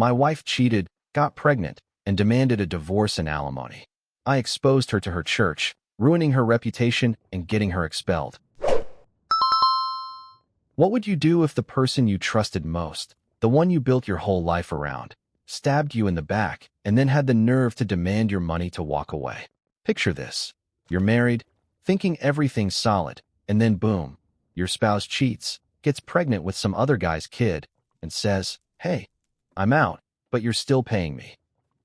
My wife cheated, got pregnant, and demanded a divorce and alimony. I exposed her to her church, ruining her reputation and getting her expelled. What would you do if the person you trusted most, the one you built your whole life around, stabbed you in the back and then had the nerve to demand your money to walk away? Picture this. You're married, thinking everything's solid, and then boom, your spouse cheats, gets pregnant with some other guy's kid, and says, "Hey, I'm out, but you're still paying me."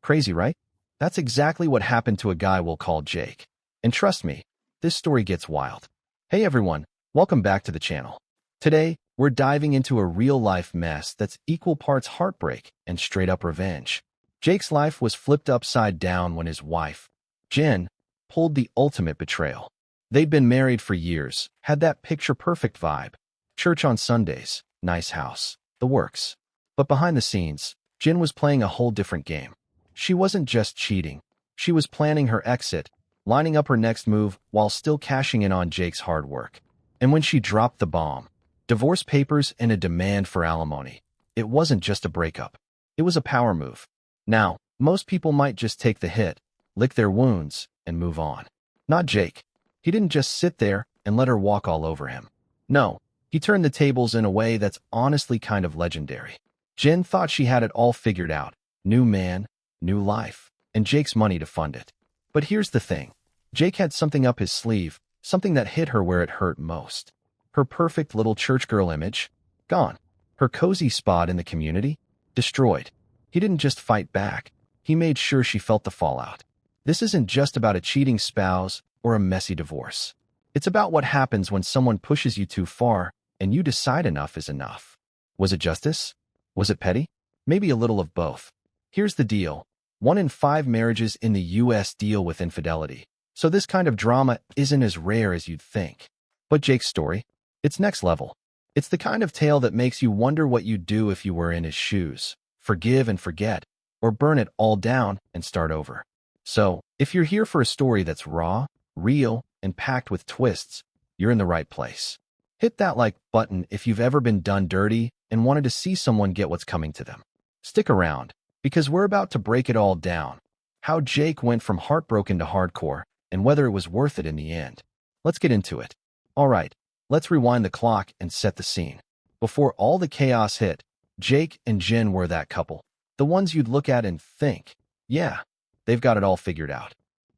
Crazy, right? That's exactly what happened to a guy we'll call Jake. And trust me, this story gets wild. Hey everyone, welcome back to the channel. Today, we're diving into a real-life mess that's equal parts heartbreak and straight-up revenge. Jake's life was flipped upside down when his wife, Jen, pulled the ultimate betrayal. They'd been married for years, had that picture-perfect vibe. Church on Sundays, nice house, the works. But behind the scenes, Jen was playing a whole different game. She wasn't just cheating. She was planning her exit, lining up her next move while still cashing in on Jake's hard work. And when she dropped the bomb, divorce papers and a demand for alimony, it wasn't just a breakup. It was a power move. Now, most people might just take the hit, lick their wounds, and move on. Not Jake. He didn't just sit there and let her walk all over him. No, he turned the tables in a way that's honestly kind of legendary. Jen thought she had it all figured out. New man, new life, and Jake's money to fund it. But here's the thing. Jake had something up his sleeve, something that hit her where it hurt most. Her perfect little church girl image, gone. Her cozy spot in the community, destroyed. He didn't just fight back. He made sure she felt the fallout. This isn't just about a cheating spouse or a messy divorce. It's about what happens when someone pushes you too far and you decide enough is enough. Was it justice? Was it petty? Maybe a little of both. Here's the deal. 1 in 5 marriages in the US deal with infidelity. So this kind of drama isn't as rare as you'd think. But Jake's story? It's next level. It's the kind of tale that makes you wonder what you'd do if you were in his shoes. Forgive and forget, or burn it all down and start over. So, if you're here for a story that's raw, real, and packed with twists, you're in the right place. Hit that like button if you've ever been done dirty and wanted to see someone get what's coming to them. Stick around, because we're about to break it all down. How Jake went from heartbroken to hardcore, and whether it was worth it in the end. Let's get into it. All right, let's rewind the clock and set the scene. Before all the chaos hit, Jake and Jen were that couple. The ones you'd look at and think, yeah, they've got it all figured out.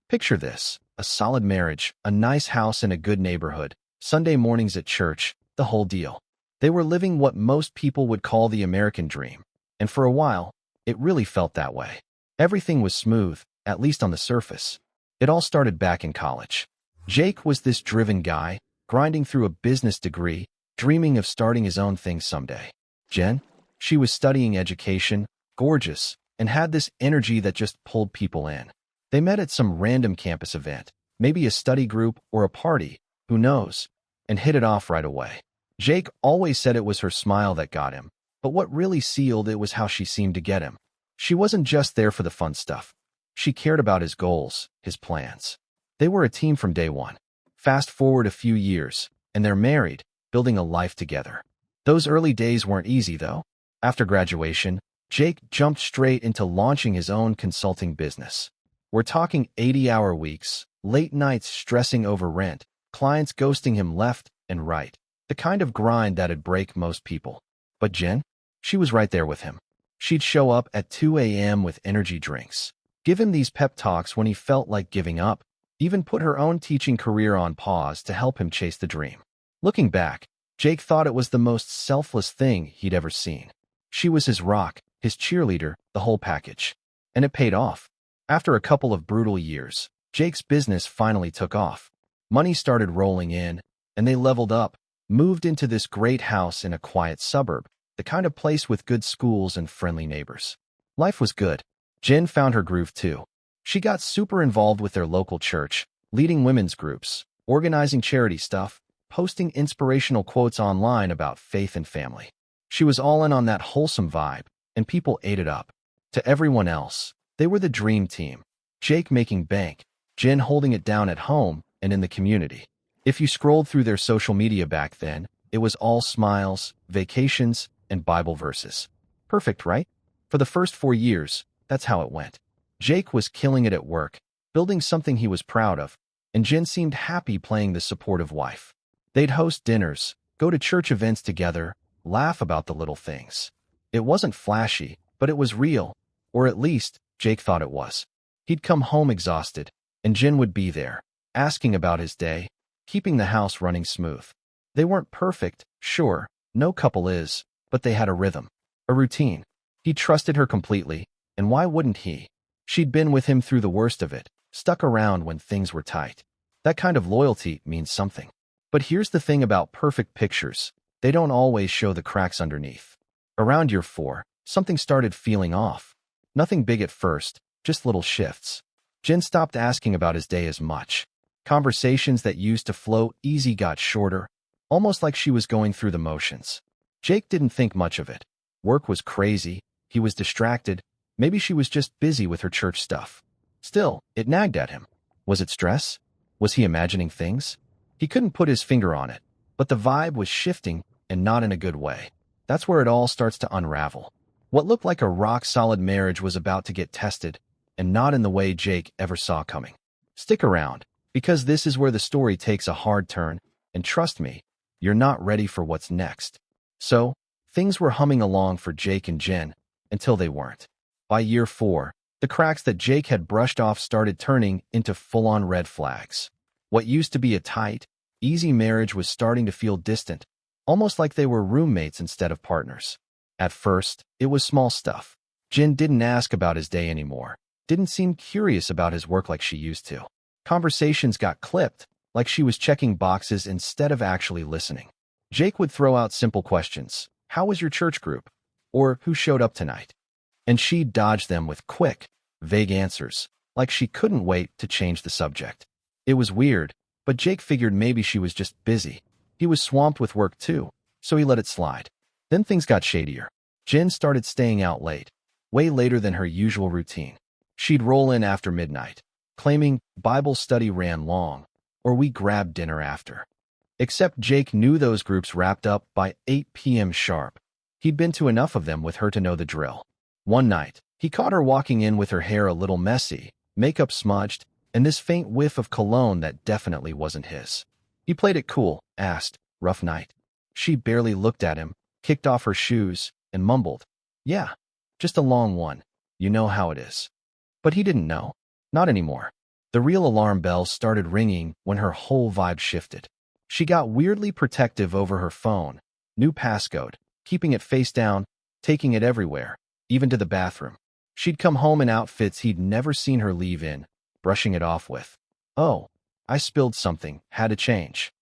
Picture this, a solid marriage, a nice house in a good neighborhood, Sunday mornings at church, the whole deal. They were living what most people would call the American dream. And for a while, it really felt that way. Everything was smooth, at least on the surface. It all started back in college. Jake was this driven guy, grinding through a business degree, dreaming of starting his own thing someday. Jen? She was studying education, gorgeous, and had this energy that just pulled people in. They met at some random campus event, maybe a study group or a party, who knows, and hit it off right away. Jake always said it was her smile that got him, but what really sealed it was how she seemed to get him. She wasn't just there for the fun stuff. She cared about his goals, his plans. They were a team from day one. Fast forward a few years, and they're married, building a life together. Those early days weren't easy, though. After graduation, Jake jumped straight into launching his own consulting business. We're talking 80-hour weeks, late nights stressing over rent, clients ghosting him left and right, the kind of grind that'd break most people. But Jen? She was right there with him. She'd show up at 2 a.m. with energy drinks, give him these pep talks when he felt like giving up, even put her own teaching career on pause to help him chase the dream. Looking back, Jake thought it was the most selfless thing he'd ever seen. She was his rock, his cheerleader, the whole package. And it paid off. After a couple of brutal years, Jake's business finally took off. Money started rolling in, and they leveled up, moved into this great house in a quiet suburb, the kind of place with good schools and friendly neighbors. Life was good. Jen found her groove too. She got super involved with their local church, leading women's groups, organizing charity stuff, posting inspirational quotes online about faith and family. She was all in on that wholesome vibe, and people ate it up. To everyone else, they were the dream team. Jake making bank, Jen holding it down at home and in the community. If you scrolled through their social media back then, it was all smiles, vacations, and Bible verses. Perfect, right? For the first 4 years, that's how it went. Jake was killing it at work, building something he was proud of, and Jen seemed happy playing the supportive wife. They'd host dinners, go to church events together, laugh about the little things. It wasn't flashy, but it was real, or at least, Jake thought it was. He'd come home exhausted, and Jen would be there, asking about his day, keeping the house running smooth. They weren't perfect, sure, no couple is, but they had a rhythm, a routine. He trusted her completely, and why wouldn't he? She'd been with him through the worst of it, stuck around when things were tight. That kind of loyalty means something. But here's the thing about perfect pictures. They don't always show the cracks underneath. Around year 4, something started feeling off. Nothing big at first, just little shifts. Jen stopped asking about his day as much. Conversations that used to flow easy got shorter, almost like she was going through the motions. Jake didn't think much of it. Work was crazy, he was distracted, maybe she was just busy with her church stuff. Still, it nagged at him. Was it stress? Was he imagining things? He couldn't put his finger on it, but the vibe was shifting, and not in a good way. That's where it all starts to unravel. What looked like a rock-solid marriage was about to get tested, and not in the way Jake ever saw coming. Stick around, because this is where the story takes a hard turn, and trust me, you're not ready for what's next. So, things were humming along for Jake and Jen, until they weren't. By year 4, the cracks that Jake had brushed off started turning into full-on red flags. What used to be a tight, easy marriage was starting to feel distant, almost like they were roommates instead of partners. At first, it was small stuff. Jen didn't ask about his day anymore, didn't seem curious about his work like she used to. Conversations got clipped, like she was checking boxes instead of actually listening. Jake would throw out simple questions. How was your church group? Or who showed up tonight? And she'd dodge them with quick, vague answers, like she couldn't wait to change the subject. It was weird, but Jake figured maybe she was just busy. He was swamped with work too, so he let it slide. Then things got shadier. Jen started staying out late, way later than her usual routine. She'd roll in after midnight, claiming Bible study ran long, or we grabbed dinner after. Except Jake knew those groups wrapped up by 8 p.m. sharp. He'd been to enough of them with her to know the drill. One night, he caught her walking in with her hair a little messy, makeup smudged, and this faint whiff of cologne that definitely wasn't his. He played it cool, asked, "Rough night?" She barely looked at him, kicked off her shoes, and mumbled, "Yeah, just a long one. You know how it is." But he didn't know. Not anymore. The real alarm bells started ringing when her whole vibe shifted. She got weirdly protective over her phone, new passcode, keeping it face down, taking it everywhere, even to the bathroom. She'd come home in outfits he'd never seen her leave in, brushing it off with, "Oh, I spilled something, had to change."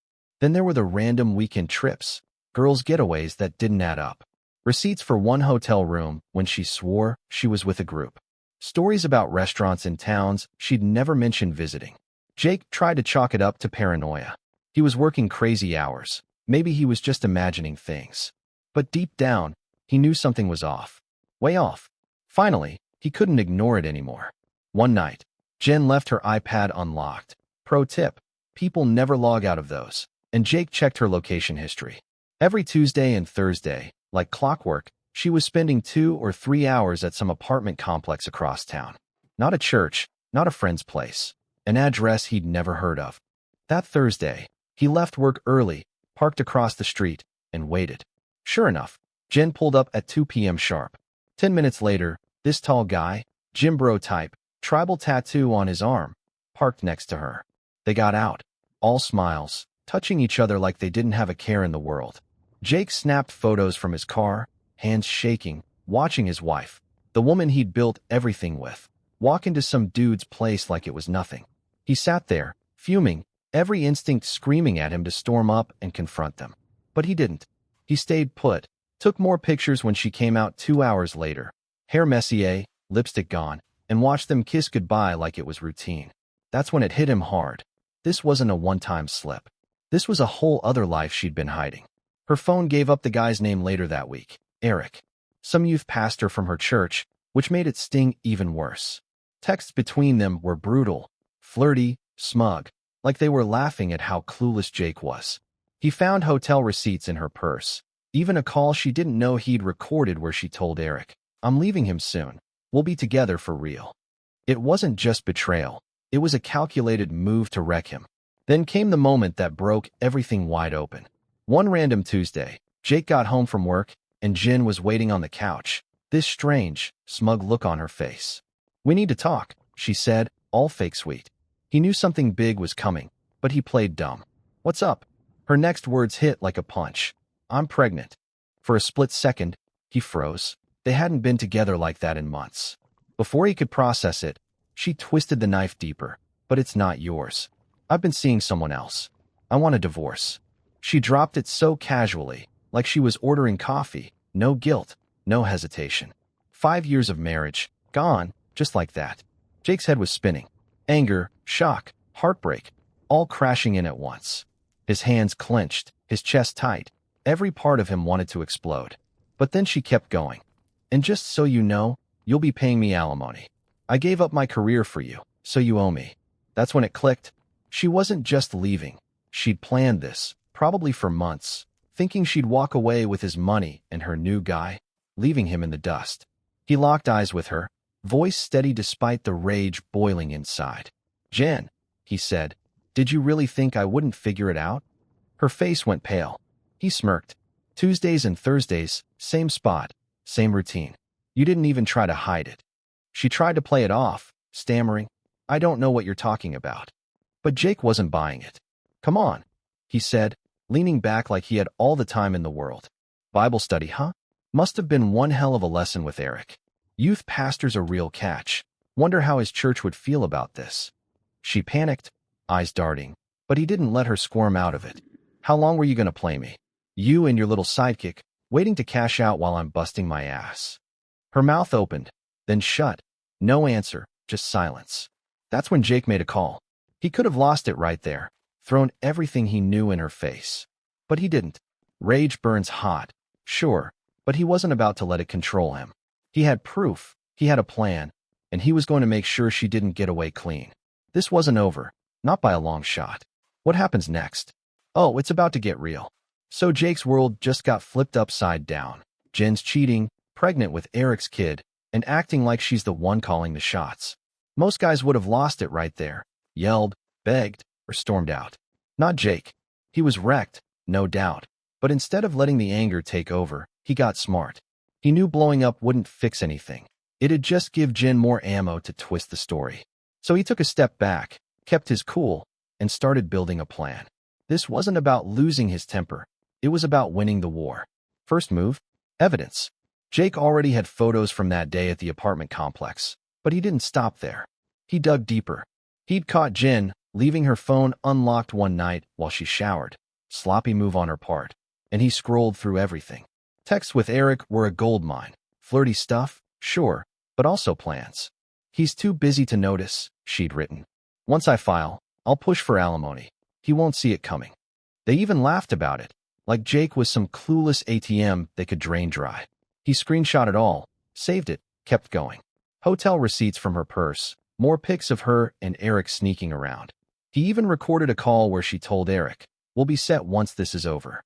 Then there were the random weekend trips, girls' getaways that didn't add up. Receipts for one hotel room when she swore she was with a group. Stories about restaurants in towns she'd never mentioned visiting. Jake tried to chalk it up to paranoia. He was working crazy hours. Maybe he was just imagining things. But deep down, he knew something was off. Way off. Finally, he couldn't ignore it anymore. One night, Jen left her iPad unlocked. Pro tip, people never log out of those. And Jake checked her location history. Every Tuesday and Thursday, like clockwork, she was spending 2 or 3 hours at some apartment complex across town. Not a church, not a friend's place. An address he'd never heard of. That Thursday, he left work early, parked across the street, and waited. Sure enough, Jen pulled up at 2 p.m. sharp. 10 minutes later, this tall guy, gym bro type, tribal tattoo on his arm, parked next to her. They got out, all smiles, touching each other like they didn't have a care in the world. Jake snapped photos from his car, hands shaking, watching his wife, the woman he'd built everything with, walk into some dude's place like it was nothing. He sat there, fuming, every instinct screaming at him to storm up and confront them. But he didn't. He stayed put, took more pictures when she came out 2 hours later, hair messier, lipstick gone, and watched them kiss goodbye like it was routine. That's when it hit him hard. This wasn't a one-time slip. This was a whole other life she'd been hiding. Her phone gave up the guy's name later that week, Eric. Some youth pastor from her church, which made it sting even worse. Texts between them were brutal, flirty, smug, like they were laughing at how clueless Jake was. He found hotel receipts in her purse, even a call she didn't know he'd recorded where she told Eric, I'm leaving him soon. We'll be together for real. It wasn't just betrayal. It was a calculated move to wreck him. Then came the moment that broke everything wide open. One random Tuesday, Jake got home from work, and Jin was waiting on the couch, this strange, smug look on her face. "We need to talk," she said, all fake sweet. He knew something big was coming, but he played dumb. "What's up?" Her next words hit like a punch. "I'm pregnant." For a split second, he froze. They hadn't been together like that in months. Before he could process it, she twisted the knife deeper. "But it's not yours. I've been seeing someone else. I want a divorce." She dropped it so casually, like she was ordering coffee. No guilt, no hesitation. 5 years of marriage, gone, just like that. Jake's head was spinning. Anger, shock, heartbreak, all crashing in at once. His hands clenched, his chest tight. Every part of him wanted to explode. But then she kept going. "And just so you know, you'll be paying me alimony. I gave up my career for you, so you owe me." That's when it clicked. She wasn't just leaving. She'd planned this, probably for months, thinking she'd walk away with his money and her new guy, leaving him in the dust. He locked eyes with her, voice steady despite the rage boiling inside. "Jen," he said, "did you really think I wouldn't figure it out?" Her face went pale. He smirked. "Tuesdays and Thursdays, same spot, same routine. You didn't even try to hide it." She tried to play it off, stammering, "I don't know what you're talking about." But Jake wasn't buying it. "Come on," he said, leaning back like he had all the time in the world. "Bible study, huh? Must have been one hell of a lesson with Eric. Youth pastor's a real catch. Wonder how his church would feel about this." She panicked, eyes darting, but he didn't let her squirm out of it. "How long were you going to play me? You and your little sidekick, waiting to cash out while I'm busting my ass." Her mouth opened, then shut. No answer, just silence. That's when Jake made a call. He could have lost it right there, thrown everything he knew in her face. But he didn't. Rage burns hot, sure, but he wasn't about to let it control him. He had proof, he had a plan, and he was going to make sure she didn't get away clean. This wasn't over, not by a long shot. What happens next? Oh, it's about to get real. So Jake's world just got flipped upside down. Jen's cheating, pregnant with Eric's kid, and acting like she's the one calling the shots. Most guys would have lost it right there, yelled, begged, or stormed out. Not Jake. He was wrecked, no doubt, but instead of letting the anger take over, he got smart. He knew blowing up wouldn't fix anything. It'd just give Jen more ammo to twist the story. So he took a step back, kept his cool, and started building a plan. This wasn't about losing his temper. It was about winning the war. First move, evidence. Jake already had photos from that day at the apartment complex, but he didn't stop there. He dug deeper. He'd caught Jen leaving her phone unlocked one night while she showered. Sloppy move on her part. And he scrolled through everything. Texts with Eric were a goldmine. Flirty stuff, sure, but also plans. "He's too busy to notice," she'd written. "Once I file, I'll push for alimony. He won't see it coming." They even laughed about it, like Jake was some clueless ATM they could drain dry. He screenshot it all, saved it, kept going. Hotel receipts from her purse, more pics of her and Eric sneaking around. He even recorded a call where she told Eric, "We'll be set once this is over."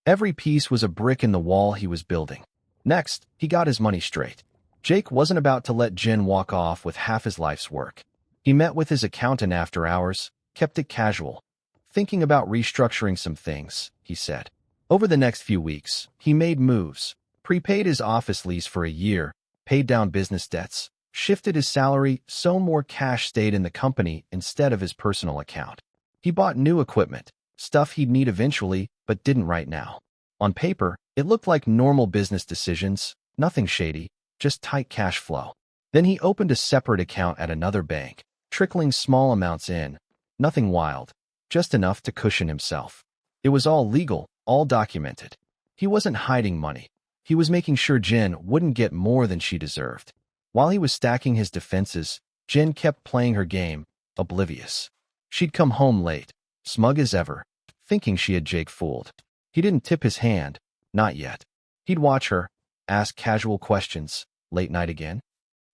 Every piece was a brick in the wall he was building. Next, he got his money straight. Jake wasn't about to let Jen walk off with half his life's work. He met with his accountant after hours, kept it casual. "Thinking about restructuring some things," he said. Over the next few weeks, he made moves, prepaid his office lease for a year, paid down business debts, shifted his salary so more cash stayed in the company instead of his personal account. He bought new equipment, stuff he'd need eventually, but didn't right now. On paper, it looked like normal business decisions, nothing shady, just tight cash flow. Then he opened a separate account at another bank, trickling small amounts in. Nothing wild, just enough to cushion himself. It was all legal, all documented. He wasn't hiding money. He was making sure Jen wouldn't get more than she deserved. While he was stacking his defenses, Jen kept playing her game, oblivious. She'd come home late, smug as ever, thinking she had Jake fooled. He didn't tip his hand, not yet. He'd watch her, ask casual questions, late night again,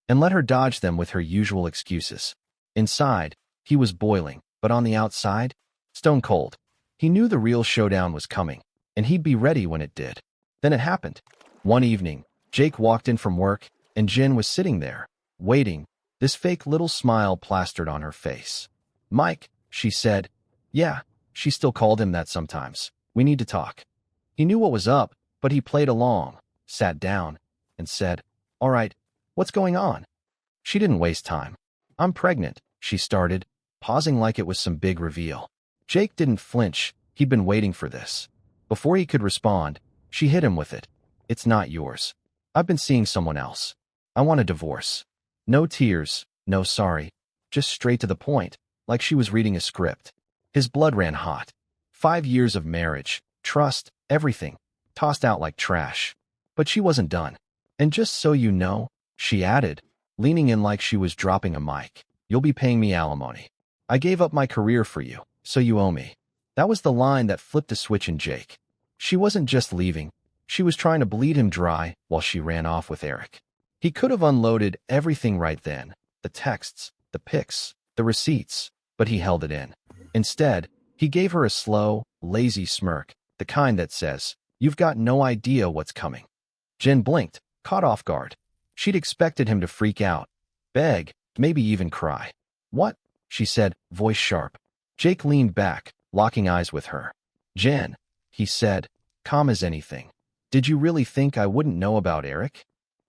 and let her dodge them with her usual excuses. Inside, he was boiling, but on the outside, stone cold. He knew the real showdown was coming, and he'd be ready when it did. Then it happened. One evening, Jake walked in from work, and Jen was sitting there, waiting, this fake little smile plastered on her face. "Mike," she said. "Yeah," she still called him that sometimes. "We need to talk." He knew what was up, but he played along, sat down, and said, "All right, what's going on?" She didn't waste time. "I'm pregnant," she started, pausing like it was some big reveal. Jake didn't flinch. He'd been waiting for this. Before he could respond, she hit him with it. "It's not yours. I've been seeing someone else. I want a divorce." No tears, no sorry, just straight to the point, like she was reading a script. His blood ran hot. 5 years of marriage, trust, everything, tossed out like trash. But she wasn't done. "And just so you know," she added, leaning in like she was dropping a mic, "you'll be paying me alimony. I gave up my career for you, so you owe me." That was the line that flipped a switch in Jake. She wasn't just leaving. She was trying to bleed him dry while she ran off with Eric. He could have unloaded everything right then, the texts, the pics, the receipts, but he held it in. Instead, he gave her a slow, lazy smirk, the kind that says, "You've got no idea what's coming." Jen blinked, caught off guard. She'd expected him to freak out, beg, maybe even cry. "What?" she said, voice sharp. Jake leaned back, locking eyes with her. "Jen," he said, calm as anything, "did you really think I wouldn't know about Eric?"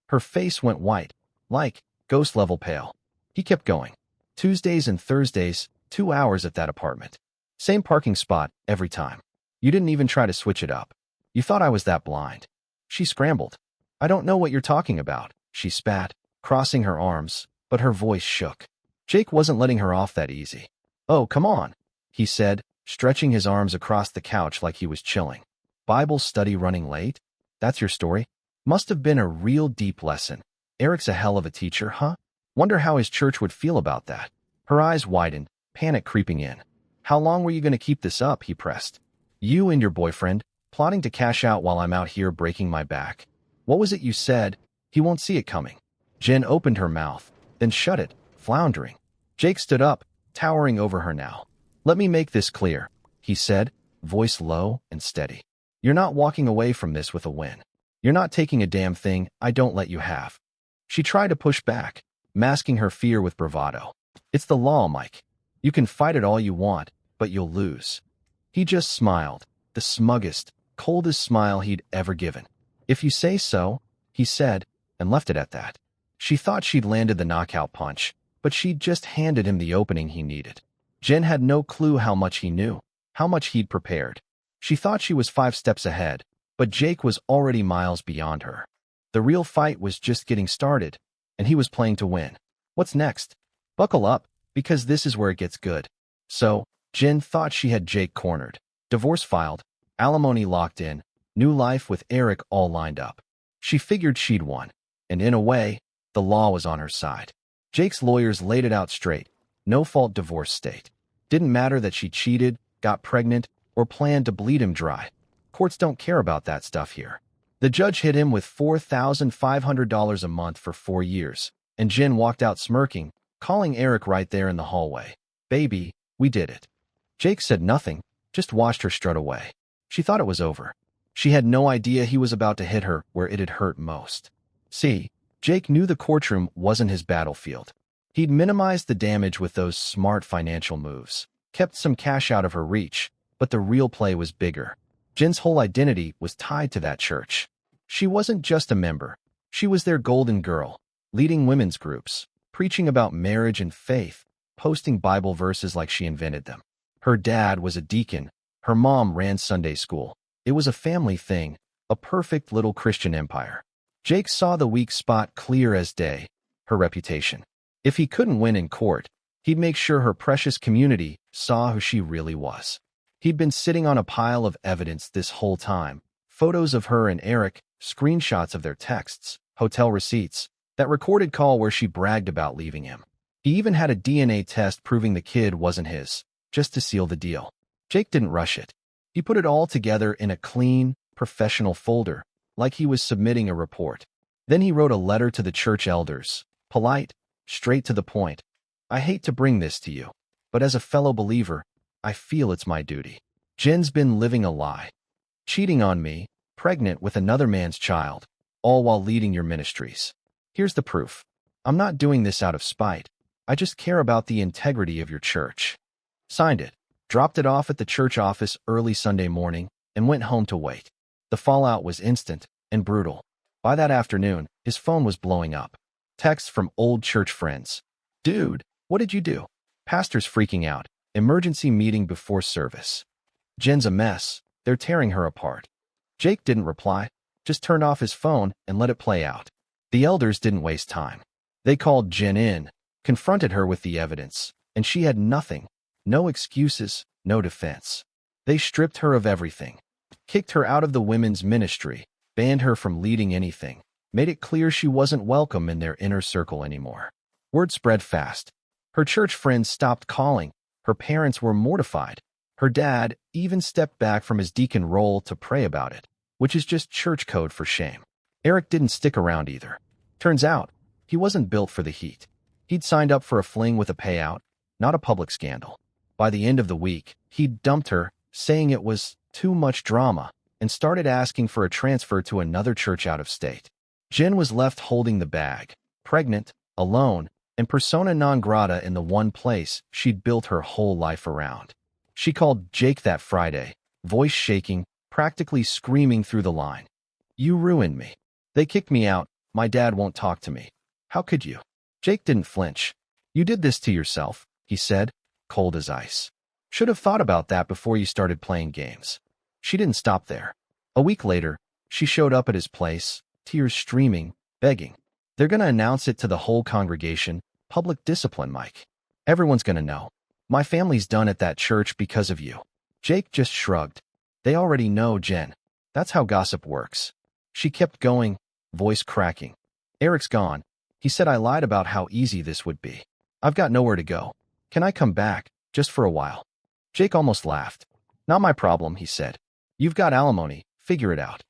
Her face went white, like ghost-level pale. He kept going. "Tuesdays and Thursdays, 2 hours at that apartment. Same parking spot every time. You didn't even try to switch it up. You thought I was that blind." She scrambled. "I don't know what you're talking about," she spat, crossing her arms, but her voice shook. Jake wasn't letting her off that easy. "Oh, come on," he said, stretching his arms across the couch like he was chilling. "Bible study running late? That's your story? Must have been a real deep lesson. Eric's a hell of a teacher, huh? Wonder how his church would feel about that." Her eyes widened, panic creeping in. "How long were you going to keep this up?" he pressed. "You and your boyfriend, plotting to cash out while I'm out here breaking my back. What was it you said? He won't see it coming." Jen opened her mouth, then shut it, floundering. Jake stood up, towering over her now. "Let me make this clear," he said, voice low and steady. "You're not walking away from this with a win. You're not taking a damn thing I don't let you have." She tried to push back, masking her fear with bravado. "It's the law, Mike. You can fight it all you want, but you'll lose." He just smiled, the smuggest, coldest smile he'd ever given. "If you say so," he said, and left it at that. She thought she'd landed the knockout punch, but she'd just handed him the opening he needed. Jen had no clue how much he knew, how much he'd prepared. She thought she was 5 steps ahead, but Jake was already miles beyond her. The real fight was just getting started, and he was playing to win. What's next? Buckle up, because this is where it gets good. So, Jen thought she had Jake cornered. Divorce filed, alimony locked in, new life with Eric all lined up. She figured she'd won, and in a way, the law was on her side. Jake's lawyers laid it out straight. No-fault divorce state. Didn't matter that she cheated, got pregnant, or planned to bleed him dry. Courts don't care about that stuff here. The judge hit him with $4,500 a month for 4 years, and Jen walked out smirking, calling Eric right there in the hallway. "Baby, we did it." Jake said nothing, just watched her strut away. She thought it was over. She had no idea he was about to hit her where it had hurt most. See, Jake knew the courtroom wasn't his battlefield. He'd minimized the damage with those smart financial moves, kept some cash out of her reach, but the real play was bigger. Jen's whole identity was tied to that church. She wasn't just a member. She was their golden girl, leading women's groups, preaching about marriage and faith, posting Bible verses like she invented them. Her dad was a deacon. Her mom ran Sunday school. It was a family thing, a perfect little Christian empire. Jake saw the weak spot clear as day, her reputation. If he couldn't win in court, he'd make sure her precious community saw who she really was. He'd been sitting on a pile of evidence this whole time. Photos of her and Eric, screenshots of their texts, hotel receipts, that recorded call where she bragged about leaving him. He even had a DNA test proving the kid wasn't his, just to seal the deal. Jake didn't rush it. He put it all together in a clean, professional folder, like he was submitting a report. Then he wrote a letter to the church elders, polite, straight to the point. "I hate to bring this to you, but as a fellow believer, I feel it's my duty. Jen's been living a lie, cheating on me, pregnant with another man's child, all while leading your ministries. Here's the proof. I'm not doing this out of spite. I just care about the integrity of your church. Signed it, dropped it off at the church office early Sunday morning, and went home to wait. The fallout was instant and brutal. By that afternoon, his phone was blowing up. Texts from old church friends. Dude, what did you do? Pastor's freaking out. Emergency meeting before service. Jen's a mess. They're tearing her apart. Jake didn't reply, just turned off his phone and let it play out. The elders didn't waste time. They called Jen in, confronted her with the evidence, and she had nothing. No excuses, no defense. They stripped her of everything. Kicked her out of the women's ministry, banned her from leading anything, made it clear she wasn't welcome in their inner circle anymore. Word spread fast. Her church friends stopped calling. Her parents were mortified. Her dad even stepped back from his deacon role to pray about it, which is just church code for shame. Eric didn't stick around either. Turns out, he wasn't built for the heat. He'd signed up for a fling with a payout, not a public scandal. By the end of the week, he'd dumped her, saying it was too much drama, and started asking for a transfer to another church out of state. Jen was left holding the bag, pregnant, alone, and persona non grata in the one place she'd built her whole life around. She called Jake that Friday, voice shaking, practically screaming through the line. You ruined me. They kicked me out. My dad won't talk to me. How could you? Jake didn't flinch. You did this to yourself, he said, cold as ice. Should have thought about that before you started playing games. She didn't stop there. A week later, she showed up at his place, tears streaming, begging. They're gonna announce it to the whole congregation. Public discipline, Mike. Everyone's gonna know. My family's done at that church because of you. Jake just shrugged. They already know, Jen. That's how gossip works. She kept going, voice cracking. Eric's gone. He said I lied about how easy this would be. I've got nowhere to go. Can I come back, just for a while? Jake almost laughed. Not my problem, he said. You've got alimony, figure it out.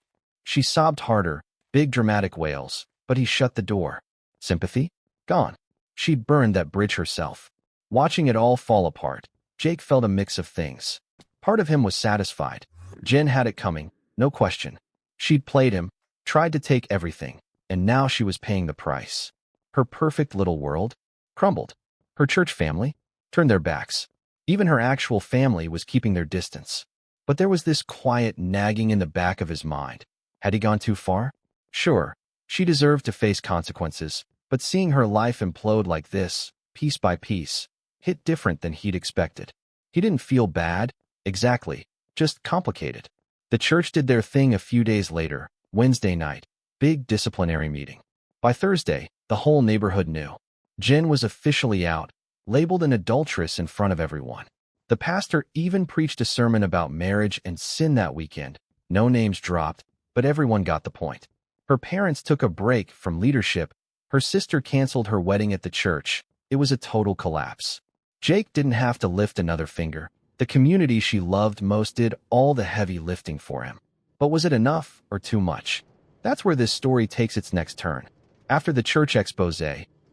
She sobbed harder, big dramatic wails, but he shut the door. Sympathy? Gone. She'd burned that bridge herself. Watching it all fall apart, Jake felt a mix of things. Part of him was satisfied. Jen had it coming, no question. She'd played him, tried to take everything, and now she was paying the price. Her perfect little world crumbled. Her church family turned their backs. Even her actual family was keeping their distance. But there was this quiet nagging in the back of his mind. Had he gone too far? Sure, she deserved to face consequences, but seeing her life implode like this, piece by piece, hit different than he'd expected. He didn't feel bad, exactly, just complicated. The church did their thing a few days later, Wednesday night, big disciplinary meeting. By Thursday, the whole neighborhood knew. Jen was officially out, labeled an adulteress in front of everyone. The pastor even preached a sermon about marriage and sin that weekend. No names dropped, but everyone got the point. Her parents took a break from leadership. Her sister canceled her wedding at the church. It was a total collapse. Jake didn't have to lift another finger. The community she loved most did all the heavy lifting for him. But was it enough or too much? That's where this story takes its next turn. After the church expose,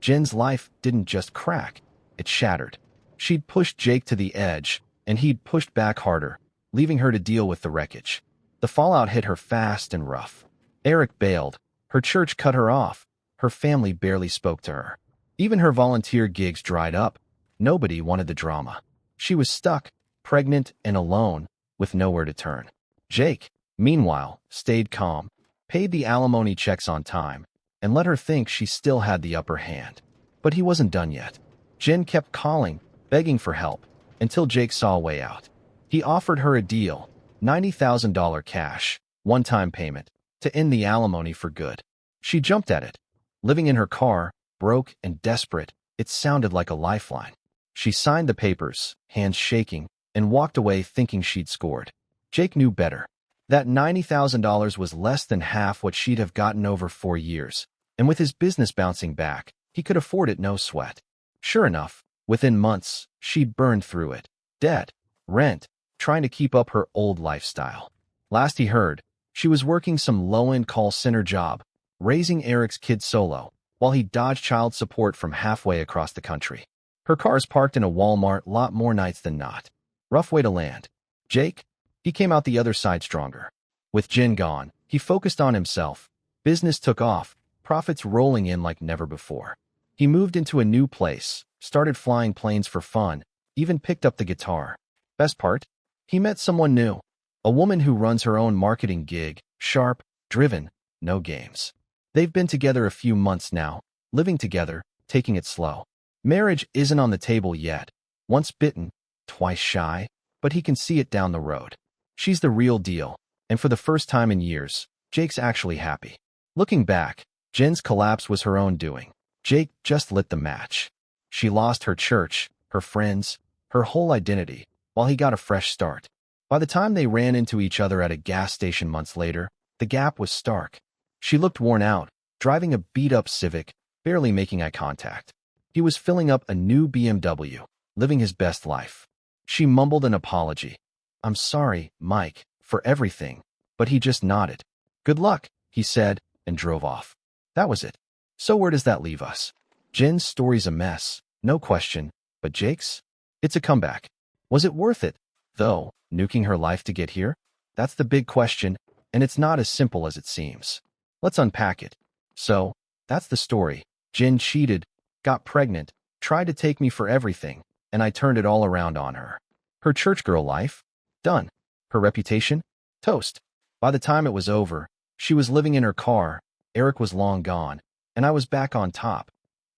Jen's life didn't just crack, it shattered. She'd pushed Jake to the edge, and he'd pushed back harder, leaving her to deal with the wreckage. The fallout hit her fast and rough. Eric bailed. Her church cut her off. Her family barely spoke to her. Even her volunteer gigs dried up. Nobody wanted the drama. She was stuck, pregnant and alone, with nowhere to turn. Jake, meanwhile, stayed calm, paid the alimony checks on time, and let her think she still had the upper hand. But he wasn't done yet. Jen kept calling, begging for help, until Jake saw a way out. He offered her a deal, $90,000 cash, one-time payment, to end the alimony for good. She jumped at it. Living in her car, broke and desperate, it sounded like a lifeline. She signed the papers, hands shaking, and walked away thinking she'd scored. Jake knew better. That $90,000 was less than half what she'd have gotten over 4 years, and with his business bouncing back, he could afford it no sweat. Sure enough, within months, she'd burned through it. Debt, rent, trying to keep up her old lifestyle. Last he heard, she was working some low-end call center job, raising Eric's kid solo, while he dodged child support from halfway across the country. Her car's parked in a Walmart lot more nights than not. Rough way to land. Jake? He came out the other side stronger. With Jen gone, he focused on himself. Business took off, profits rolling in like never before. He moved into a new place, started flying planes for fun, even picked up the guitar. Best part? He met someone new. A woman who runs her own marketing gig, sharp, driven, no games. They've been together a few months now, living together, taking it slow. Marriage isn't on the table yet. Once bitten, twice shy, but he can see it down the road. She's the real deal, and for the first time in years, Jake's actually happy. Looking back, Jen's collapse was her own doing. Jake just lit the match. She lost her church, her friends, her whole identity, while he got a fresh start. By the time they ran into each other at a gas station months later, the gap was stark. She looked worn out, driving a beat-up Civic, barely making eye contact. He was filling up a new BMW, living his best life. She mumbled an apology. "I'm sorry, Mike, for everything," but he just nodded. "Good luck," he said, and drove off. That was it. So where does that leave us? Jen's story's a mess, no question, but Jake's? It's a comeback. Was it worth it, though, nuking her life to get here? That's the big question, and it's not as simple as it seems. Let's unpack it. So, that's the story. Jen cheated, got pregnant, tried to take me for everything, and I turned it all around on her. Her church girl life? Done. Her reputation? Toast. By the time it was over, she was living in her car, Eric was long gone, and I was back on top.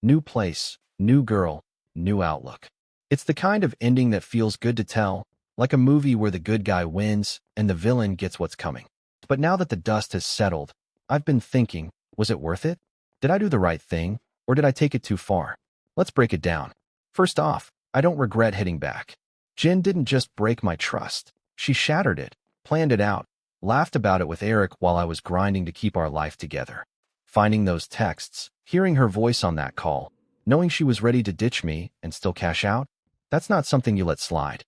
New place, new girl, new outlook. It's the kind of ending that feels good to tell, like a movie where the good guy wins and the villain gets what's coming. But now that the dust has settled, I've been thinking, was it worth it? Did I do the right thing, or did I take it too far? Let's break it down. First off, I don't regret hitting back. Jen didn't just break my trust. She shattered it, planned it out, laughed about it with Eric while I was grinding to keep our life together. Finding those texts, hearing her voice on that call, knowing she was ready to ditch me and still cash out, that's not something you let slide.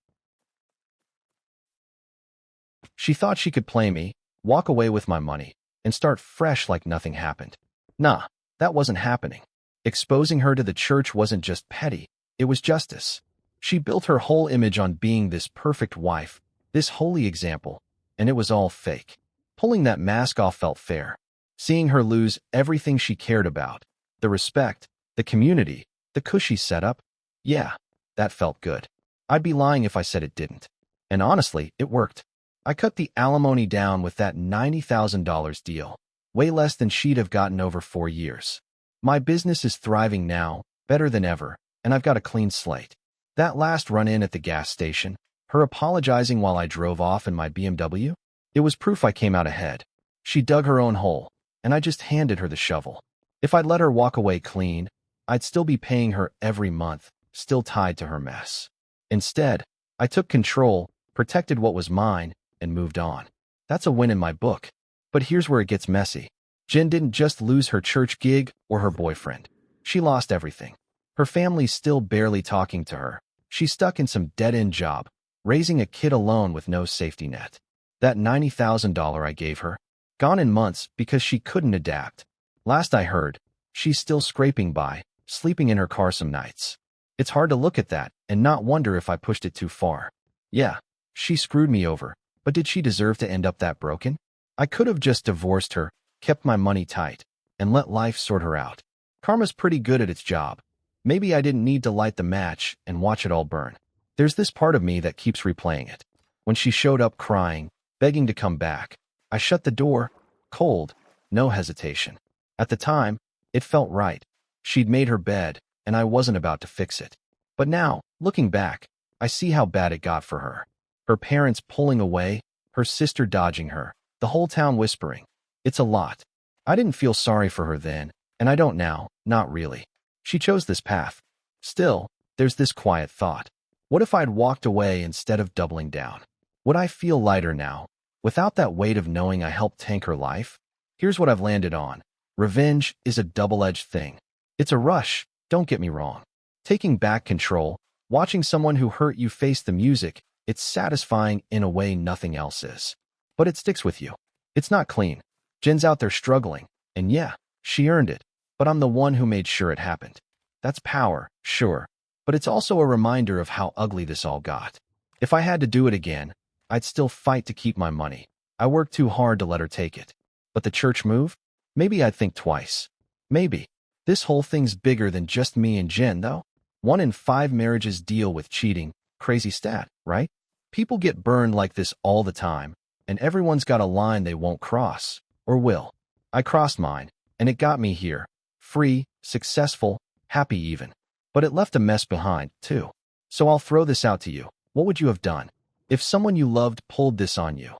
She thought she could play me, walk away with my money, and start fresh like nothing happened. Nah, that wasn't happening. Exposing her to the church wasn't just petty, it was justice. She built her whole image on being this perfect wife, this holy example, and it was all fake. Pulling that mask off felt fair. Seeing her lose everything she cared about, the respect, the community, the cushy setup, yeah, that felt good. I'd be lying if I said it didn't. And honestly, it worked. I cut the alimony down with that $90,000 deal, way less than she'd have gotten over 4 years. My business is thriving now, better than ever, and I've got a clean slate. That last run-in at the gas station, her apologizing while I drove off in my BMW, it was proof I came out ahead. She dug her own hole, and I just handed her the shovel. If I'd let her walk away clean, I'd still be paying her every month, still tied to her mess. Instead, I took control, protected what was mine, and moved on. That's a win in my book. But here's where it gets messy. Jen didn't just lose her church gig or her boyfriend. She lost everything. Her family's still barely talking to her. She's stuck in some dead-end job, raising a kid alone with no safety net. That $90,000 I gave her, gone in months because she couldn't adapt. Last I heard, she's still scraping by, sleeping in her car some nights. It's hard to look at that and not wonder if I pushed it too far. Yeah, she screwed me over, but did she deserve to end up that broken? I could have just divorced her, kept my money tight, and let life sort her out. Karma's pretty good at its job. Maybe I didn't need to light the match and watch it all burn. There's this part of me that keeps replaying it. When she showed up crying, begging to come back, I shut the door, cold, no hesitation. At the time, it felt right. She'd made her bed, and I wasn't about to fix it. But now, looking back, I see how bad it got for her. Her parents pulling away, her sister dodging her, the whole town whispering. It's a lot. I didn't feel sorry for her then, and I don't now, not really. She chose this path. Still, there's this quiet thought. What if I'd walked away instead of doubling down? Would I feel lighter now, without that weight of knowing I helped tank her life? Here's what I've landed on. Revenge is a double-edged thing. It's a rush, don't get me wrong. Taking back control, watching someone who hurt you face the music, it's satisfying in a way nothing else is. But it sticks with you. It's not clean. Jen's out there struggling, and yeah, she earned it, but I'm the one who made sure it happened. That's power, sure, but it's also a reminder of how ugly this all got. If I had to do it again, I'd still fight to keep my money. I worked too hard to let her take it. But the church move? Maybe I'd think twice. Maybe. This whole thing's bigger than just me and Jen, though. 1 in 5 marriages deal with cheating. Crazy stat, right? People get burned like this all the time, and everyone's got a line they won't cross, or will. I crossed mine, and it got me here. Free, successful, happy even. But it left a mess behind, too. So I'll throw this out to you. What would you have done if someone you loved pulled this on you?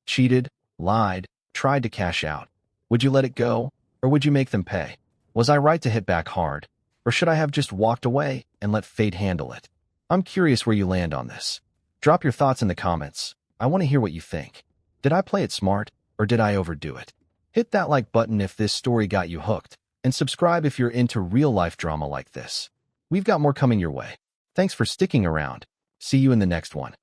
Cheated, lied, tried to cash out. Would you let it go, or would you make them pay? Was I right to hit back hard, or should I have just walked away and let fate handle it? I'm curious where you land on this. Drop your thoughts in the comments. I want to hear what you think. Did I play it smart, or did I overdo it? Hit that like button if this story got you hooked, and subscribe if you're into real-life drama like this. We've got more coming your way. Thanks for sticking around. See you in the next one.